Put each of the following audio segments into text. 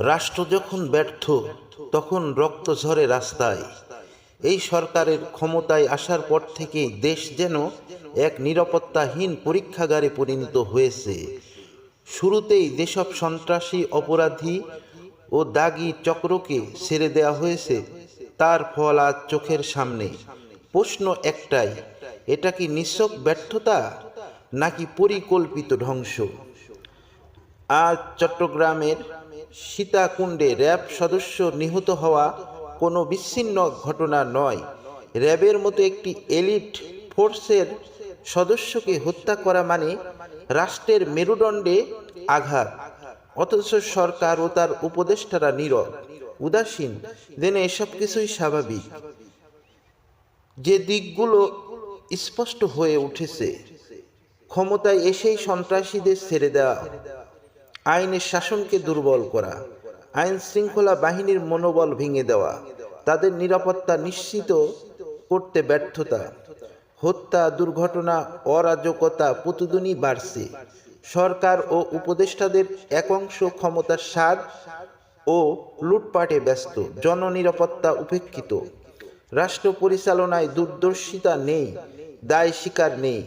রাষ্ট্র যখন ব্যর্থ তখন রক্ত ঝরে রাস্তায়। এই সরকারের ক্ষমতায় আসার পর থেকেই দেশ যেন এক নিরাপত্তাহীন পরীক্ষাগারে পরিণত হয়েছে। শুরুতেই যেসব সন্ত্রাসী, অপরাধী ও দাগী চক্রকে ছেড়ে দেওয়া হয়েছে তার ফল আজ চোখের সামনে। প্রশ্ন একটাই, এটা কি নিছক ব্যর্থতা নাকি পরিকল্পিত ধ্বংস? আজ চট্টগ্রামের সীতাকুণ্ডে র্যাব সদস্য নিহত হওয়া কোনো বিচ্ছিন্ন ঘটনা নয়। র্যাবের মতো একটি এলিট ফোর্সের সদস্যকে হত্যা করা মানে রাষ্ট্রের মেরুদণ্ডে আঘাত। অথচ সরকার ও তার উপদেষ্টারা নীরব, উদাসীন, যেন এসব কিছুই স্বাভাবিক। যে দিকগুলো স্পষ্ট হয়ে উঠেছে: ক্ষমতায় এসেই সন্ত্রাসীদের ছেড়ে দেওয়া, আইনের শাসনকে দুর্বল করা, আইন শৃঙ্খলা বাহিনীর মনোবল ভেঙে দেওয়া, তাদের নিরাপত্তা নিশ্চিত করতে ব্যর্থতা, হত্যা, দুর্ঘটনা, অরাজকতা প্রতিদিনই বাড়ছে। সরকার ও উপদেষ্টাদের একাংশ ক্ষমতার স্বাদ ও লুটপাটে ব্যস্ত, জননিরাপত্তা উপেক্ষিত। রাষ্ট্র পরিচালনায় দূরদর্শিতা নেই, দায় স্বীকার নেই,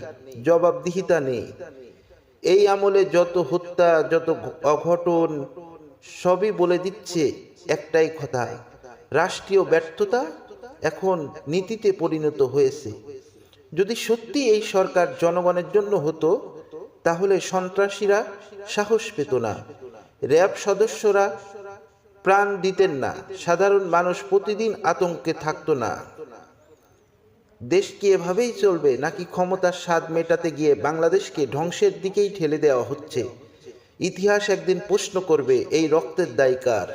জবাবদিহিতা নেই। এই আমলে যত হত্যা, যত অঘটন, সবই বলে দিচ্ছে একটাই কথা: রাষ্ট্রীয় ব্যর্থতা এখন নীতিতে পরিণত হয়েছে। যদি সত্যি এই সরকার জনগণের জন্য হতো, তাহলে সন্ত্রাসীরা সাহস পেত না, র্যাব সদস্যরা প্রাণ দিতেন না, সাধারণ মানুষ প্রতিদিন আতঙ্কে থাকতো না। দেশ কি এভাবেই চলবে, নাকি ক্ষমতার স্বাদ মেটাতে গিয়ে বাংলাদেশকে ধ্বংসের দিকেই ঠেলে দেওয়া হচ্ছে? ইতিহাস একদিন প্রশ্ন করবে, এই রক্তের দায় কার?